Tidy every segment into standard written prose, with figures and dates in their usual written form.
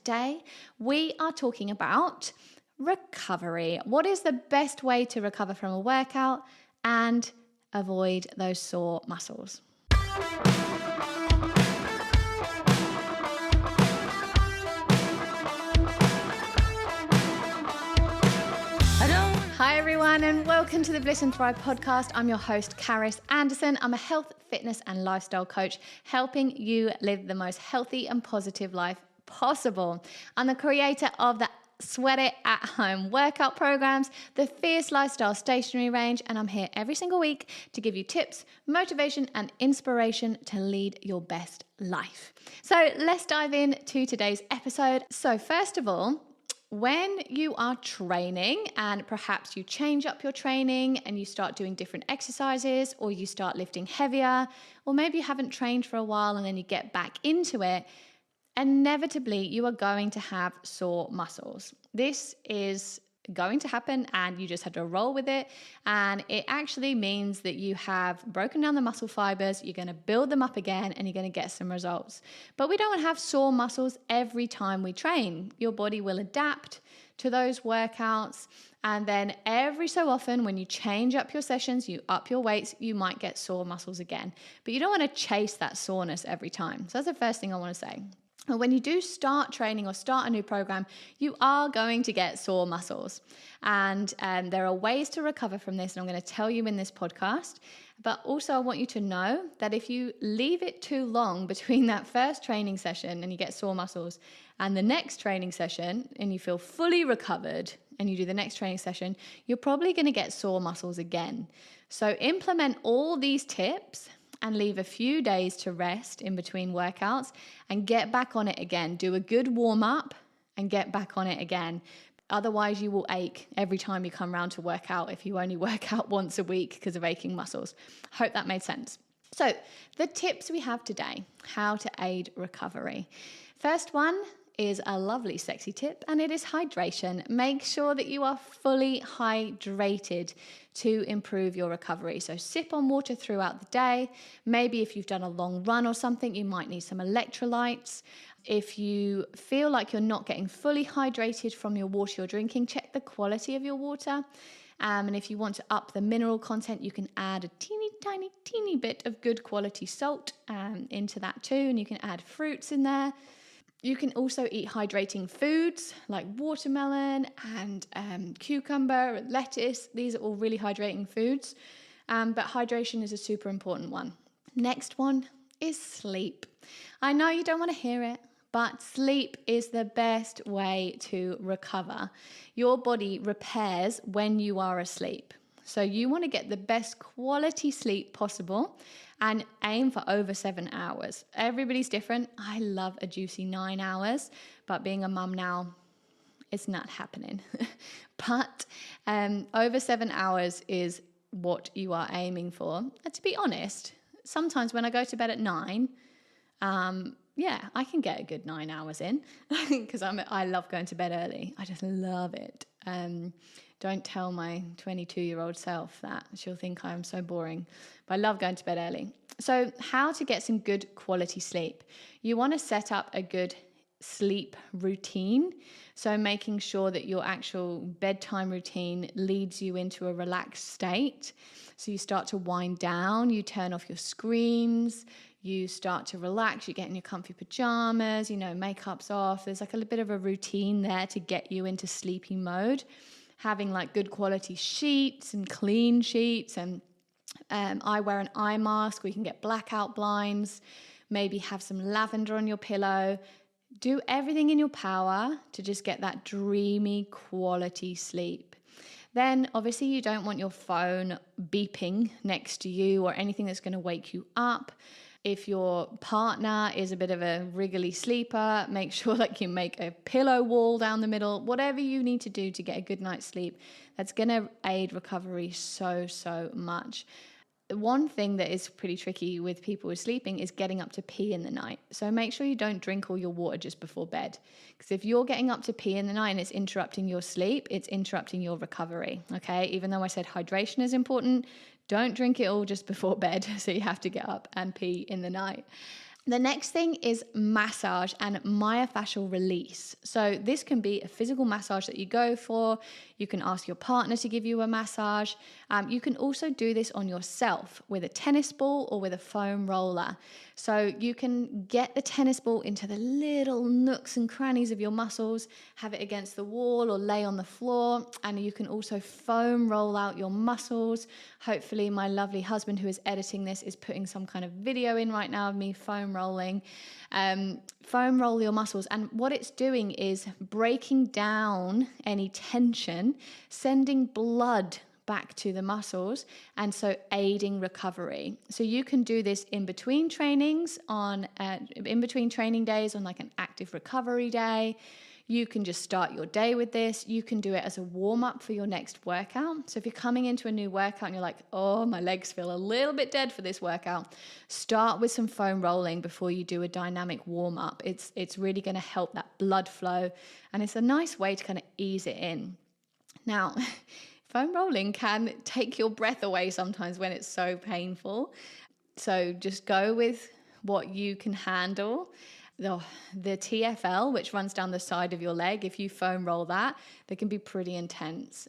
today we are talking about recovery. What is the best way to recover from a workout and avoid those sore muscles? Hi everyone, and welcome to the Bliss and Thrive podcast. I'm your host, Carys Anderson. I'm a health, fitness and lifestyle coach, helping you live the most healthy and positive life possible. I'm the creator of the Sweat It at Home workout programs, the Fierce Lifestyle Stationery range, and I'm here every single week to give you tips, motivation and inspiration to lead your best life. So let's dive into today's episode. So first of all, when you are training and perhaps you change up your training and you start doing different exercises, or you start lifting heavier, or maybe you haven't trained for a while and then you get back into it, inevitably you are going to have sore muscles. This is going to happen and you just have to roll with it. And it actually means that you have broken down the muscle fibers, you're going to build them up again and you're going to get some results. But we don't have sore muscles every time we train. Your body will adapt to those workouts. And then every so often when you change up your sessions, you up your weights, you might get sore muscles again. But you don't want to chase that soreness every time. So that's the first thing I want to say. When you do start training or start a new program, you are going to get sore muscles. And there are ways to recover from this, and I'm going to tell you in this podcast. But also I want you to know that if you leave it too long between that first training session and you get sore muscles and the next training session and you feel fully recovered and you do the next training session, you're probably going to get sore muscles again. So implement all these tips and leave a few days to rest in between workouts and get back on it again. Do a good warm up and get back on it again. Otherwise you will ache every time you come around to work out if you only work out once a week because of aching muscles. Hope that made sense. So the tips we have today, how to aid recovery. First one is a lovely sexy tip, and it is hydration. Make sure that you are fully hydrated to improve your recovery. So sip on water throughout the day. Maybe if you've done a long run or something, you might need some electrolytes. If you feel like you're not getting fully hydrated from your water you're drinking, check the quality of your water. And if you want to up the mineral content, you can add a teeny bit of good quality salt into that too. And you can add fruits in there. You can also eat hydrating foods like watermelon and cucumber and lettuce. These are all really hydrating foods, but hydration is a super important one. Next one is sleep. I know you don't want to hear it, but sleep is the best way to recover. Your body repairs when you are asleep. So you want to get the best quality sleep possible and aim for over 7 hours. Everybody's different. I love a juicy 9 hours, but being a mum now, it's not happening. But over 7 hours is what you are aiming for. And to be honest, sometimes when I go to bed at 9, I can get a good 9 hours in because I love going to bed early. I just love it. Don't tell my 22-year-old self that. She'll think I'm so boring. But I love going to bed early. So how to get some good quality sleep? You want to set up a good sleep routine. So making sure that your actual bedtime routine leads you into a relaxed state. So you start to wind down, you turn off your screens, you start to relax, you get in your comfy pajamas, makeup's off. There's like a bit of a routine there to get you into sleepy mode. Having like good quality sheets and clean sheets, and I wear an eye mask. We can get blackout blinds, maybe have some lavender on your pillow. Do everything in your power to just get that dreamy quality sleep. Then obviously you don't want your phone beeping next to you or anything that's going to wake you up. If your partner is a bit of a wriggly sleeper, make sure that you make a pillow wall down the middle, whatever you need to do to get a good night's sleep. That's going to aid recovery so much. One thing that is pretty tricky with people with sleeping is getting up to pee in the night. So make sure you don't drink all your water just before bed. Because if you're getting up to pee in the night and it's interrupting your sleep, it's interrupting your recovery. Okay, even though I said hydration is important, don't drink it all just before bed. So you have to get up and pee in the night. The next thing is massage and myofascial release. So this can be a physical massage that you go for. You can ask your partner to give you a massage. You can also do this on yourself with a tennis ball or with a foam roller. So you can get the tennis ball into the little nooks and crannies of your muscles, have it against the wall or lay on the floor, and you can also foam roll out your muscles. Hopefully my lovely husband who is editing this is putting some kind of video in right now of me foam rolling. Foam roll your muscles, and what it's doing is breaking down any tension, sending blood back to the muscles, and so aiding recovery. So you can do this in between trainings in between training days on like an active recovery day. You can just start your day with this. You can do it as a warm-up for your next workout. So if you're coming into a new workout and you're like, oh, my legs feel a little bit dead for this workout, start with some foam rolling before you do a dynamic warm-up. It's really going to help that blood flow, and it's a nice way to kind of ease it in. Now, foam rolling can take your breath away sometimes when it's so painful. So just go with what you can handle. The TFL, which runs down the side of your leg, if you foam roll that, they can be pretty intense.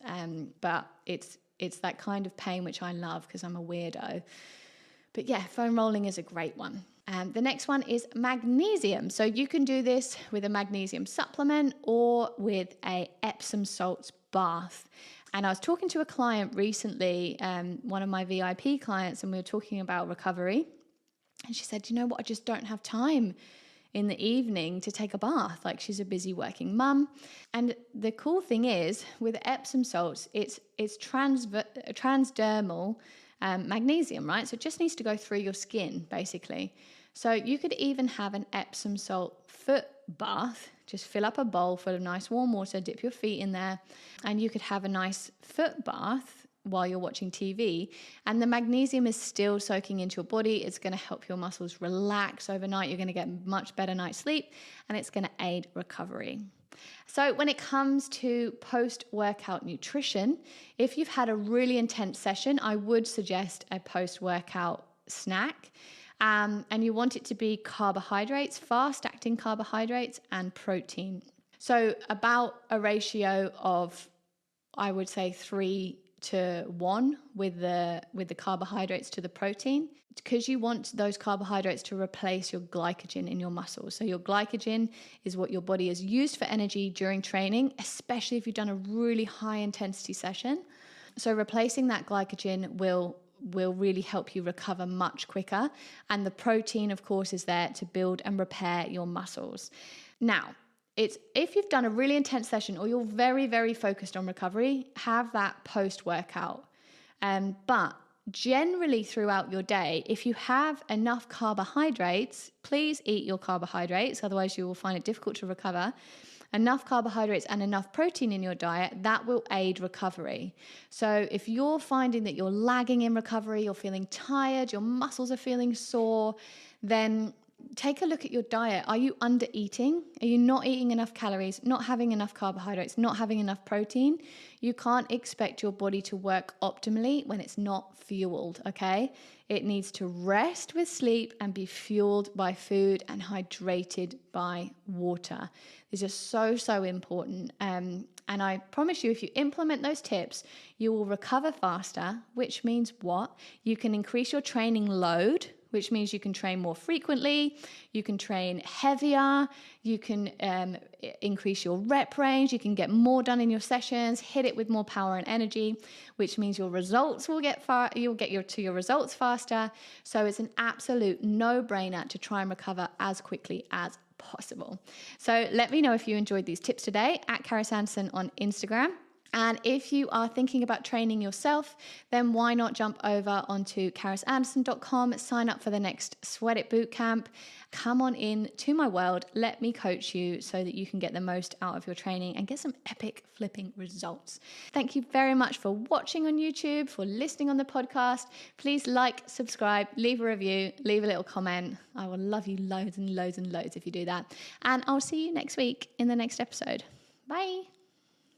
But it's that kind of pain which I love because I'm a weirdo. But yeah, foam rolling is a great one. The next one is magnesium. So you can do this with a magnesium supplement or with a Epsom salts bath. And I was talking to a client recently, one of my VIP clients, and we were talking about recovery. And she said, you know what, I just don't have time in the evening to take a bath. Like, she's a busy working mum. And the cool thing is with Epsom salts, it's transdermal magnesium, right? So it just needs to go through your skin, basically. So you could even have an Epsom salt foot bath. Just fill up a bowl full of nice warm water, dip your feet in there, and you could have a nice foot bath while you're watching TV, and the magnesium is still soaking into your body. It's going to help your muscles relax overnight. You're going to get much better night's sleep, and it's going to aid recovery. So when it comes to post-workout nutrition, if you've had a really intense session, I would suggest a post-workout snack. And you want it to be carbohydrates, fast-acting carbohydrates, and protein. So about a ratio of, I would say, 3-to-1 with the carbohydrates to the protein, because you want those carbohydrates to replace your glycogen in your muscles. So your glycogen is what your body has used for energy during training, especially if you've done a really high intensity session. So replacing that glycogen will really help you recover much quicker. And the protein, of course, is there to build and repair your muscles. Now, if you've done a really intense session or you're very, very focused on recovery, have that post-workout. But generally throughout your day, if you have enough carbohydrates, please eat your carbohydrates, otherwise you will find it difficult to recover. Enough carbohydrates and enough protein in your diet, that will aid recovery. So if you're finding that you're lagging in recovery, you're feeling tired, your muscles are feeling sore, then take a look at your diet. Are you under eating? Are you not eating enough calories, not having enough carbohydrates, not having enough protein? You can't expect your body to work optimally when it's not fueled, okay? It needs to rest with sleep and be fueled by food and hydrated by water. These are so, so important. And I promise you, if you implement those tips, you will recover faster, which means what? You can increase your training load, which means you can train more frequently, you can train heavier, you can increase your rep range, you can get more done in your sessions, hit it with more power and energy, which means your results will you'll get to your results faster. So it's an absolute no-brainer to try and recover as quickly as possible. So let me know if you enjoyed these tips today at Carys Anderson on Instagram. And if you are thinking about training yourself, then why not jump over onto carysanderson.com, sign up for the next Sweat It Bootcamp, come on in to my world, let me coach you so that you can get the most out of your training and get some epic flipping results. Thank you very much for watching on YouTube, for listening on the podcast. Please like, subscribe, leave a review, leave a little comment. I will love you loads and loads and loads if you do that. And I'll see you next week in the next episode. Bye.